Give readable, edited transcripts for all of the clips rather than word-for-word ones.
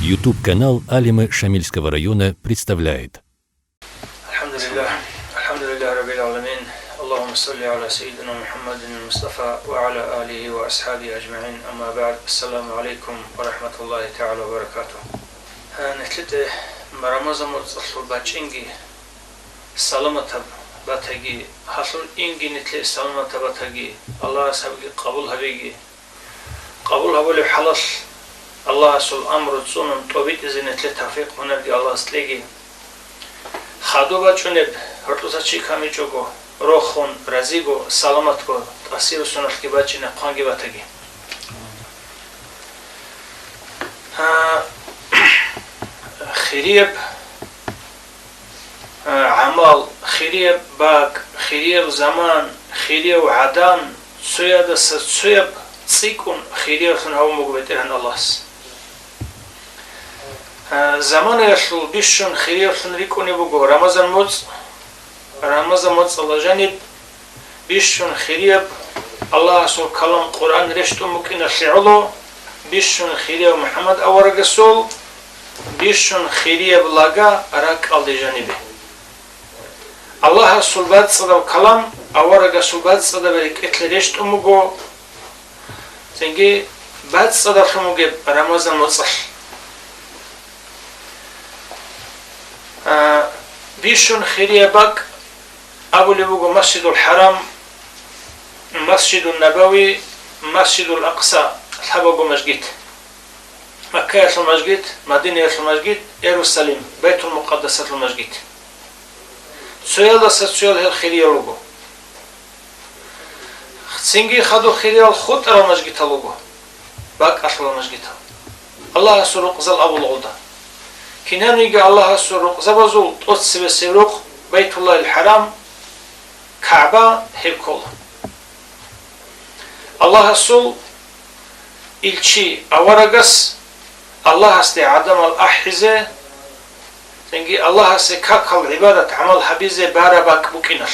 YouTube-канал Алимы Шамильского района представляет. Альхамдулиллах Раббил Аламин. Аллахумма салли аля сайидина Мухаммадин Мустафа ва аля алихи ва асхаби аджмаин. Амма ба'д. Ассаламу алейкум ва рахматуллахи та'ала ва баракатуh. Нетлите Рамазан цаллу бачинги саламата батаги хасул инги нетле саламата батаги Аллах сабги qabul habigi qabul habuli halal Allah sul amru sunun tobit izinetle tawfiq hunargi Allah slegi خادوبا چونب هرتوسا چی کمی چوگو روخون رزیگو سلامت کو تاثیر سنت کی بچی نه قانگی باتگی خیریب عمل خیریب باگ خیریب زمان خیریب عدم سویاد سویب سیکون خیریب سن هاو مگو بترهن الله زمان يشل بيشون خير فنريكوني بقو رمضان موت الله جانب بيشون خير الله سو كلام قرآن رشتو ممكن الشعلو بيشون خير محمد أورق السول بيشون خير بلاغا أراك على جانبه الله سلبات صدا كلام أورق سلبات صدا بريك إتل رشتو مقو زنجي بعد صدا خموجي رمضان موت بيشون خيرية باك أبو لبوغو مسجد الحرام مسجد النبوي مسجد الأقصى الحبوغو مسجد مكة المسجد مدينة المسجد يروشلم بيت المقدس المسجد سؤال سؤال الخيرية لوغو سنجي خدو خيرية الخط على مسجد لوغو باك أصل المسجد الله سرق زل أبو العودة كنانيجا الله سرق زبزول توتس بسرق بيت الله الحرام كعبة هيكول الله سول إلشي أورغس الله استي عدم الأحزة تنجي الله استي كاكل عبادة عمل حبيزة باربك بوكينش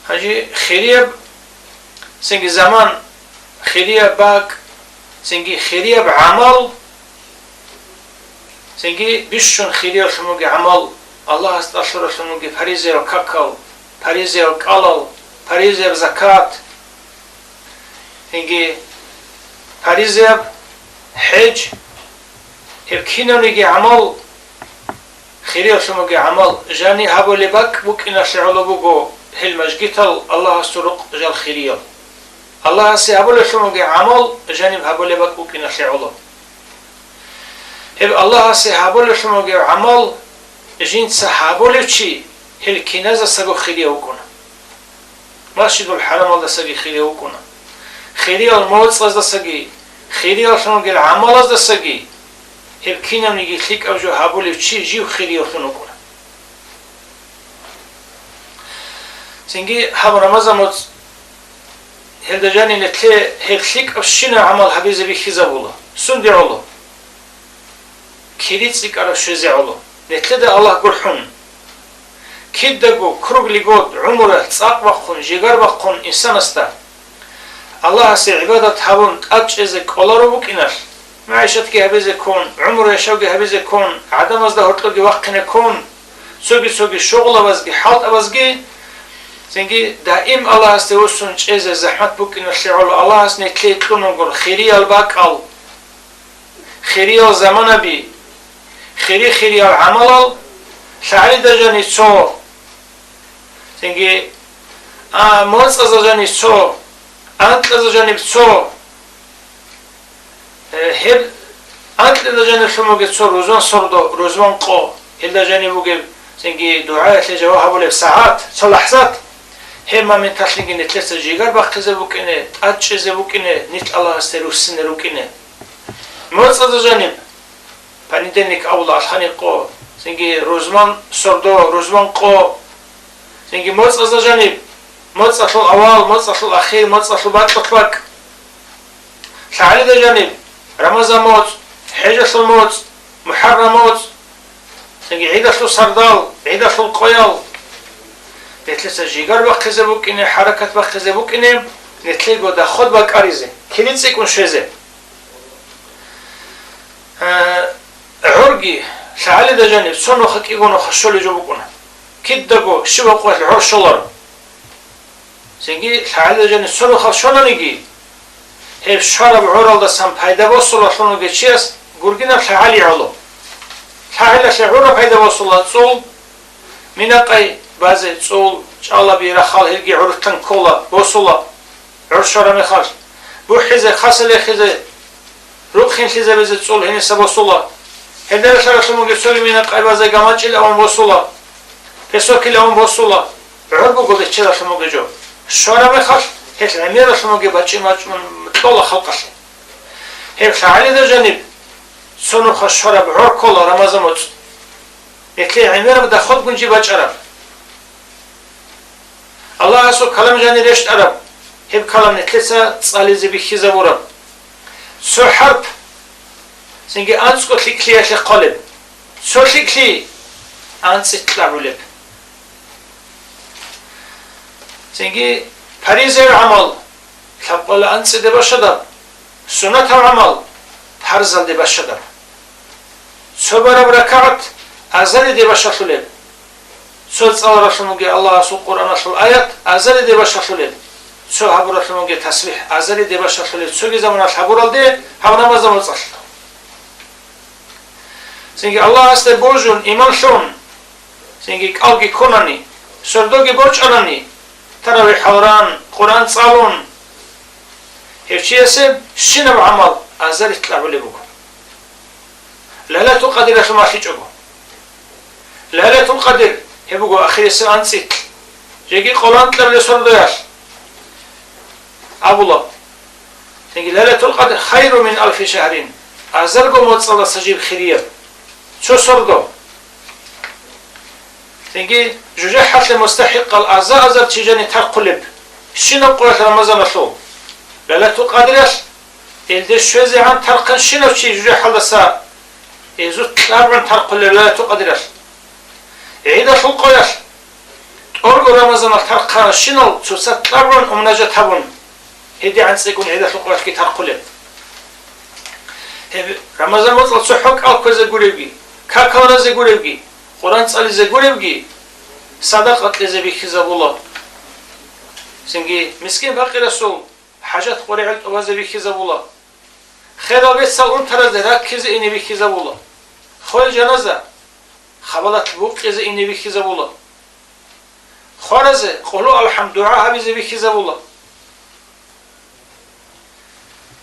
هجي خيريب سنجي زمان خيريب باك سنجي خيريب عمل سنجي بيشون خيرية شموجي عمل الله استشر شموجي فريزة وكاكل فريزة وكالل فريزة وزكاة سنجي فريزة حج هبكينا نيجي عمل خيرية شموجي عمل جاني هبو لبك بوكينا شعلو بوكو هل مجيتل الله استرق جال خيرية الله سيهبو لشموجي عمل جانب هبو لبك بوكينا شعلو هل الله سيهابول شموجي عمل جين سحابول شيء هل كنازة سجو خيرية وكنا مسجد الحرام الله سجي خيرية وكنا خيرية الموت الله سجي خيرية شموجي العمل الله سجي هل كنا نيجي خليك أو جو هابول شيء جيو خيرية وكنا سنجي هاب رمضان موت هل دجاني نتلي هل خليك أو شينا عمل حبيزة بخيزة ولا سندي الله كيريتسك على شزعله نتلد الله قرحون كيدغو كروغليغود عمره صاق وخون جيغار وخون انسان استا الله سي عبادت هابون اجزك اولارو بكينر معيشتك هبز كون عمره شوقي هبز كون عدم از ده هرتلغي وقتنا كون سوغي شغل وازغي حالت وازغي زنگي دائم الله استوسن چيز زحمت بكينر شعول الله اس نتليتلون خيري الباقال خيري زمان بي خيري العمل شعري دجاني سو سنجي موت أزجاني سو أنت أزجاني سو هل أنت دجاني شموجي سو روزان صردو روزان قو هل دجاني بوجي سنجي دعاء لجواب ولا ساعات سو لحظات هل ما من تشلينجي نتلس جيجار بقى بوكينه أتش بوكينه نت الله استروسن روكينه موت أزجاني پاندنیک اول آخانی قو سنگی روزمان سردو روزمان قو سنگی موت از جانب موت اصل اول موت اصل اخیر موت اصل بعد تطلق شعري ده جانب رمضان موت حج اصل موت محرم موت سنگی عيد اصل سردال عيد اصل قويل نتلسه جيگر وقت زبوكينه حركت وقت زبوكينه نتلقو ده خود باك عريزه كليتسي كون شزه عرقي لعلي دا جانب سنو خك يقولوا خشولي جوبكونا كدقو شبه قوة العور شلر سنجي لعلي دا جانب سنو خشونا نجي هيف شرب عورل دا سام پايدا بوصل شلونو جيشيس قرقنا لعلي علو لعلي شعورا پايدا بوصل تصول مناقي بازي تصول الله بيرا خال هرقي عورتن كولا بوصل عور شرا مخال بو حزة خاصة خزة روخين خزة بزي تصول هني سبوصل هدر شرطمو گسولی مینا قایبازه گامچ لام وصولا پسو کلام وصولا عربو گوده چرا شما گجو شورا بخش هیچ نمیره شما گی بچی ماچ طول خلقش هیچ فعلی در جانب سونو خش شورا بعور کلا رمضان مت یکی عمیره بده خود گنجی بچ عرب الله اسو کلام جانی رشت عرب هیچ کلام نتلسه صالیزی بخیزه ورب سو حرب سنجي أنسكو تلكلي أشي قلب سو تلكلي أنس تلعبولب سنجي فريزة العمل تلقل أنس دي بشدر سنة العمل حرزل دي بشدر سو برب ركعت أزل دي بشدر سو تصال رسولمجي الله سو قرآن رسول آيات أزل دي بشدر سو حبر رسولمجي تسبيح أزل دي بشدر سو زمان الحبر دي حبنا مزمل صلى سنجي الله است بوجون ایمان شون سنجي قلقي كوناني سردوغي بوچ أراني تراوي حوران قرآن صالون هفشي اسم شنو عمل أزال يطلعوا لي بوكو لا تقدر شما شيجوكو لا تقدر هبوكو أخير اسم أنسيت جيجي قرآن تلعب لي سردوياش أبولا سنجي لا تقدر خير من 1000 شهرين أزالكو موتصل سجيب خيرية شو صردو تنجي جوجة حتى مستحق الأعزاء أزر تيجاني تقلب شنو قرأت رمضان شو لا تقدرش إلدي شوزي عن ترقن شنو شي جوجة حتى سا إذا تلعب تقلب لا تقدرش عيدا شو قياش أرجو رمضان ترقن شنو شو ستلعب أمناجة تبون هدي عن سيكون عيدا شو قياش كي تقلب رمضان مطلع سحوك أو كذا قريبي كاكانا زي قريبي قرآن تسألي زي قريبي صدقة لزي بخزب الله سنجي مسكين باقي رسول حاجات قريعت وزي بخزب الله خير البيت سالون ترى ذراك كزي إني بخزب الله خوال جنازة خبالات بوق كزي إني بخزب الله خارزة قولوا الحمد دعاء بزي بخزب الله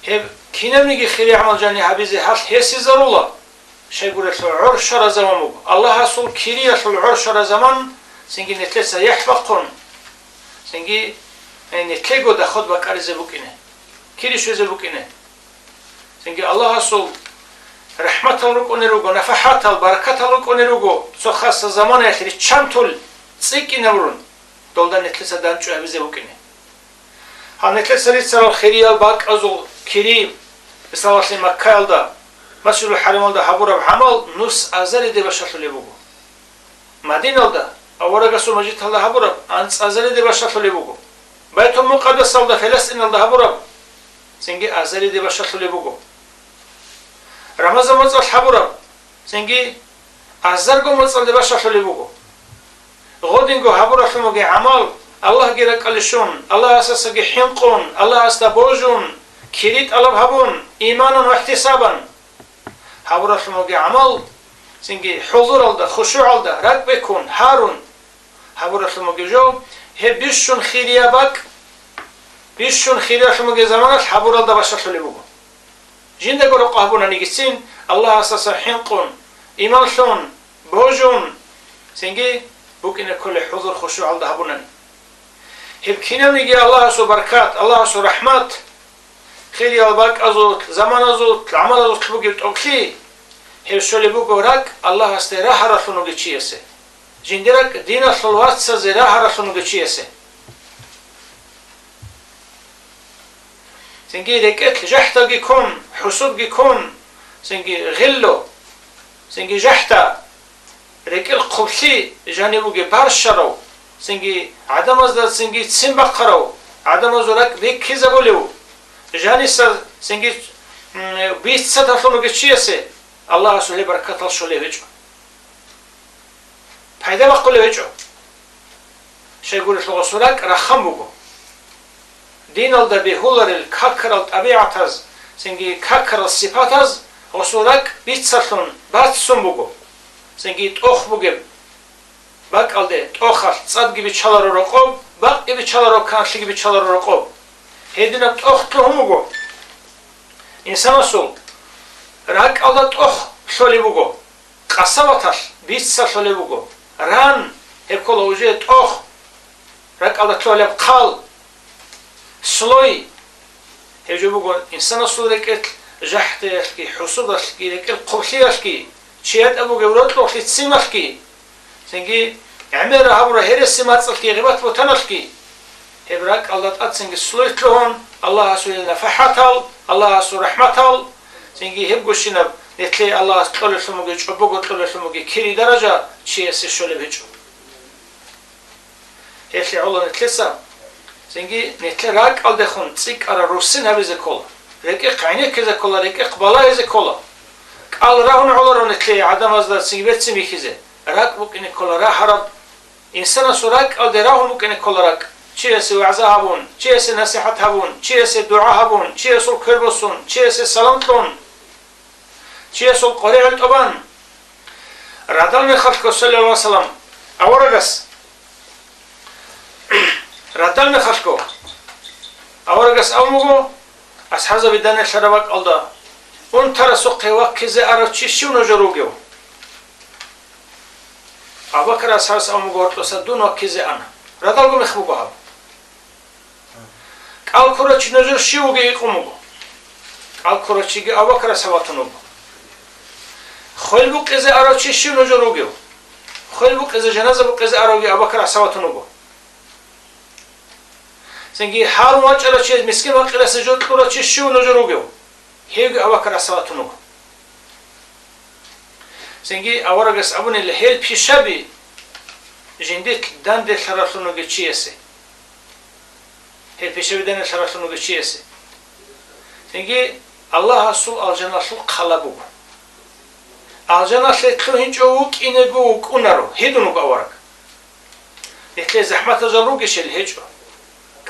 هب كينام نيجي خيري عمل جاني حبيزي حال هسي ضرورة شيء يقول العر شر زمان الله رسول كيري العر شر زمان سنجي نتلسا يحفقون سنجي نتلقوا دخود بكارز بوكينه كيري شو زبوكينه سنجي الله رسول رحمة الله ونروجو نفحات البركة الله ونروجو سخص زمان يخلي شمتول سيكي نورون دولدا نتلسا دانشو حبيزي بوكينه هل نتلسا ريتسا الخيري الباك أزول كيري بسالة مكة الدا مسجد الحرم الدا حبورا بحمل نص أزالي دي بشرط اللي بوغو مدينة الدا أورا قصو مجيد الدا حبورا أنس أزالي دي بشرط اللي بوغو بيت المقدس الدا فلسطين الدا حبورا سنجي أزالي دي بشرط اللي بوغو رمضان مصر حبورا سنجي أزرقو مصر دي بشرط اللي بوغو غودينغو حبورا فموغي عمال الله جيرك الشون الله أساسا حنقون الله أستبوجون كريت ألب هبون إيمانا واحتسابا حبورا شموغي عمل سنجي حضور الدا خشوع الدا رك بيكون هارون حبورا شموغي جو هي بيشون خيريا باك بيشون خيريا شموغي زمانات حبورا الدا باشا شلي بوغو جنده قولوا قهبونا نيجسين الله أساسا حنقون إيمان شون بوجون سنجي بوكين كل حضور خشوع الدا هبونا هبكينا نيجي الله سو بركات الله سو رحمات خيري الباك أزوت زمان أزوت العمل أزوت تبوكي بتوكلي هي شولي بوكو راك الله استراح رسولو جيشيسه جندرك دين الصلوات سزراح رسولو جيشيسه سنجي دكت جحتا جيكون حسود جيكون سنجي غلو سنجي جحتا ركل قبسي جانبو جي بارشرو سنجي عدم أزداد سنجي تسين بقرو عدم أزورك بيك كيزا بوليو جاني سنجي بيت سد رسولو جيشيسه الله سبحانه بركة الشولي بيجو فايدة بقول بيجو شيء يقول لك رسولك رحم بقو دين الدا بهولر الكاكر الطبيعة سنجي كاكر الصفات رسولك بيتصلون باتسون بقو سنجي تأخ بقو باق الدا تأخر صدق بيتشالر رقوب باق بيتشالر رقان شيء بيتشالر رقوب هيدنا تأخ تلهم بقو إنسان رسول راك الدا تأخ شولي بقو قصواتش بيتصل شولي بقو ران هبكول وجه تأخ راك الدا تلولي بقال سلوي هجو بقو إنسان رسول ركت جحت يشكي حصود يشكي ركت قبشي يشكي شيئت أبو جورات لو في تسيم يشكي سنجي عمر هبرة هرس سمات يشكي غبات بوتن يشكي هبراك الله تأت سنجي سلوي تلون الله سوي نفحتال الله سوي رحمتال سنجي هبقو شنب نتلي الله تقول شموجي جبقو تقول شموجي كيري درجة شيء سشول بيجو هيفلي الله نتلسا سنجي نتلراك على دخون تيك على روسين هذا زكول ريك قاينة كذا كولا ريك قبلا هذا كولا قال راهون على نتلي عدم أزداد سنجي بتسمي كذا راك ممكن كولا راه حرب إنسان سراك على راهون ممكن كولا راك شيء سوى عزابون شيء سوى نصيحة هبون شيء سوى دعاء هبون شيء سوى كربسون شيء سوى سلامتون شيء سوى قريع الأبان رادل من خلق صلى الله عليه وسلم أورجس ردال مخشكو أورجس أمغو أسحازا بدنا شربك الله أن ترى سقي وكذا أرتشي شو نجروجو أبكر أسحاز أمغو تصدون وكذا أنا ردال مخبوجو هذا قال كرتش نجر شو جي قمغو قال كرتش جي أبكر أسحابتنو خلبو كذا أرتشي شو نجروجو خلبو كذا جنازة بو كذا أروجي أبكر أسحابتنو سنجي حال ما تجرى شيء مسكين وقت لا سجود كرة شو نجروجو هيج أبكر أسواتنو سنجي أورجس أبون اللي هيل بيشابي جنديت داند شرفنو جتشيسه هيل بيشابي داند شرفنو جتشيسه سنجي الله سول الجنة سول خلابو الجنة شيء هنجوك إنجوك أنارو هيدونو أورج يتلي زحمة جروجش الهجو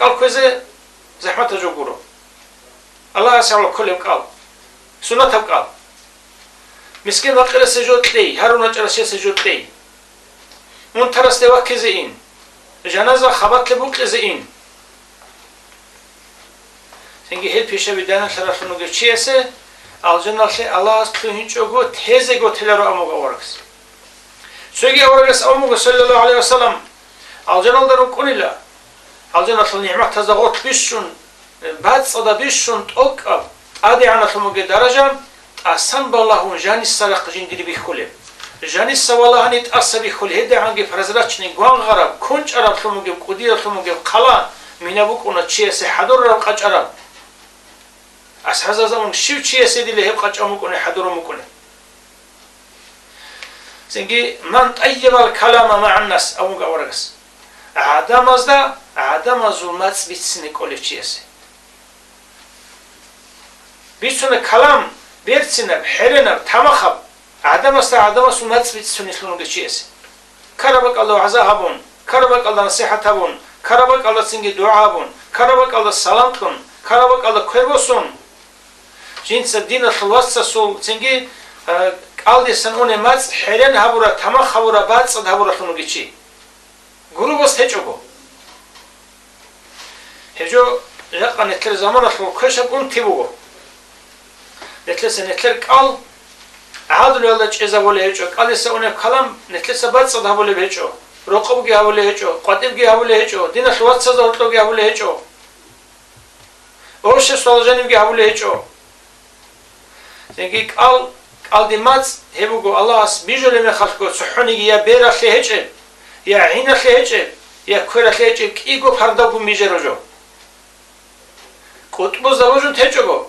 قال كذا زحمة جوجورو الله يسأل كل قال سنة قال مسكين وقل سجود لي هارون جل سجود لي منترس وكزين جنازة خبط لبوك زين سنجي هل بيشه بدنا شرف نوجد شيء الجنة شيء الله سبحانه جوجو تهزه جو تلرو أموج أوركس سوي أوركس أموج صلى الله عليه وسلم الجنة درو كونيلا الجنة النعمة تزغط بيشون بعد صدا بيشون تأكل أدي عنا ثموجي درجة أسان بالله جاني السرق جندري بيخوله جاني السوالله هني تأسى بيخوله هدا عنك فرزراتشني قوان غرب كونش أراب ثموجي قدير ثموجي قلا من أبوك أنا شيء سحدور رب قج أراب أسحز زمان شو شيء سيدي اللي هب قج أمك أنا حدور أمك أنا سنجي من طيب الكلام مع الناس أمك أورجس عدم أزدا عدم ظلمات بيتسني كل شيء بيتسني كلام بيرتسني بحرنا تمخب عدم أزدا عدم ظلمات بيتسني كل شيء كربك الله عزاهبون كربك الله نصيحتهبون كربك الله سنجي دعابون كربك الله سلامتون كربك الله كربوسون جنس الدين الخلاص سول سنجي قال سنون مات حرنا هبورا تمخ هبورا بعد صد هبورا خنوجي شيء غروبس هجوكو هجو لقى نتلر زمان خلو كشب تبوغو نتلس نتلر قال عادل يلا جزا ولا هجو قال سونه كلام نتلس بعد صد هبول بهجو رقب جه هبول هجو قاتب جه هبول هجو دين خلوات صدرتو جه هبول هجو اوش سولجاني جه هبول هجو سنجي قال ديمات هبوغو الله اس بيجول من خلقو صحوني يا بيرا هجو يا عينا خيجة يا كورا خيجة كيغو فرداغو ميجروجو قطبو زاوجو تيجوغو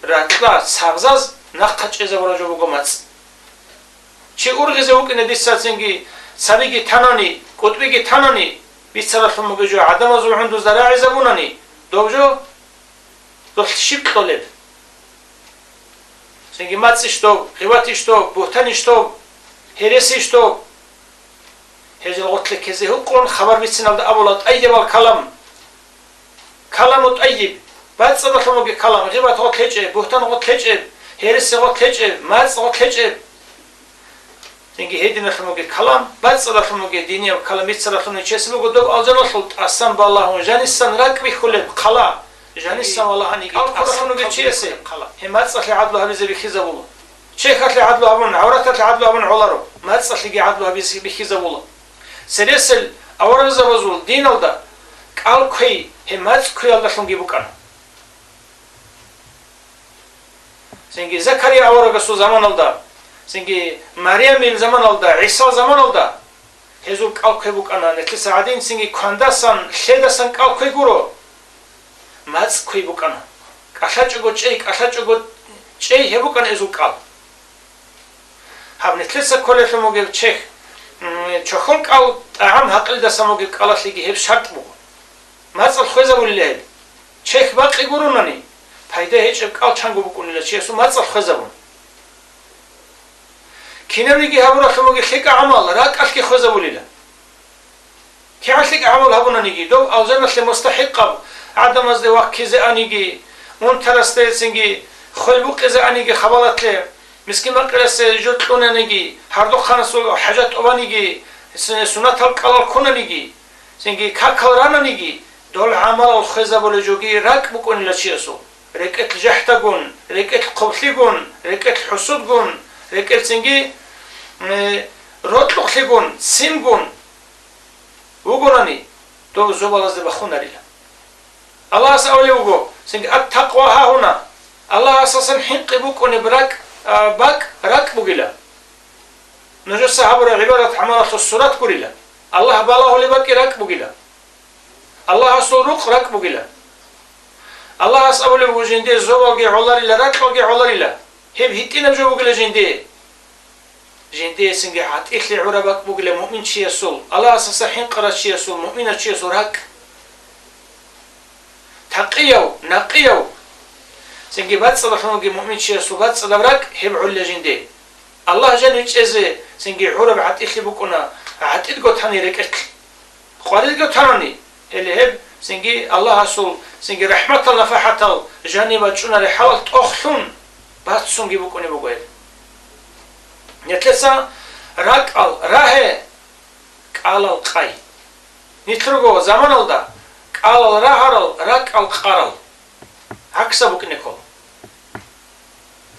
راتلا سابزاز نقاچ زاوجو بوغو ماц چي اورغزه وكنه ديساتسنگي سابيگي تاناني قطبيگي تاناني بيصرفو مگجو ادم از وحندو زراعي زبوناني دوجو دوشيب طلب Сенги маци что, гивати что, бухтани что, хереси что. Хежел готле кези хукун хабар битсиналда абулат аййиб ал калам. Каламут аййиб. Бацса дахлумуги калам, гиват готлече, бухтан готлече, хереси готлече, мац готлече. Сенги хедин дахлумуги калам, бацса дахлумуги дини калам битса дахлумуги чесбугу дог алжанотлут асан баллаху жаниссан ракби хулеб кала. Жаниссан Аллахани алқурахунуги чесе кала. Хемацли адлу хабизе бихизабулу. Чехатли адлу абун, аурататли адлу абун улару. Мацли адлу хабизе бихизабулу. Сересел авараза вазул диналда калкой хемац куялдахунги букан. Сенги Закария аварагасу заманалда. Сенги Мариям ил заманалда, Иса заманалда. Хезул калкой букана. Нетлиса адин сенги кандасан, хедасан калкой гуру. Мац куй букана. Кашачуго чей хебукан эзул кал. Хаб нетлиса колефемуги чех. Чохол кал таам хақил дасамуги калатлиги хеб шарт бугу. Мацал хозавуллел. Чех бақи гурунани. Пайда хеч кал чангу букунила чесу мацал хозавун. Кинавиги хабурахмуги хика амал ракалки хозавулила. Киалки амал хабунаниги до алзанасли мустахиқаб. عدم از وقت کیز آنیگی اون ترسته سنگی خلبوق از آنیگی خبالته مسکین مقرس جد کننگی هر دو خانسول حاجت آنیگی سنت الکلال کننگی سنگی کاکلراننگی دول عمل الخزه بولجوگی رک بکنی لچیسو رکت جحتگون رکت قبلیگون رکت حسودگون رکت سنگی روتلخلیگون سیمگون وگونانی تو زبال از بخونریلا الله سأولي وقو سنج التقوى ها هنا الله أساسا حنق بوك ونبرك باك رك بقيلا نجس عبر عبارة حمارة الصورات كوريلا الله بالله لبك رك بقيلا الله سورق رك بقيلا الله سأولي وقو جندي زوالجي علاري لا رك والجي علاري لا هب هتي نبجو بقيلا جندي سنج عت إخلي عربك بقيلا مؤمن شيء سول الله أساسا حنق رات شيء سول مؤمن شيء سول رك تقيو نقيو سنجي باتس لخنوجي مؤمن شيء سوبات صدرك هبعوا لجندي الله جل يجزي سنجي عرب عت إخلي بكونا عت إدقو تاني ركت قارئ إدقو تاني اللي هب سنجي الله سول سنجي رحمة الله فحتى جانب جونا رحلت أخلون بات سنجي بكوني بقول نتلسا راك ال راه قال القاي نترجو زمان الدا قال راهرل راك القرل عكس بكنيكو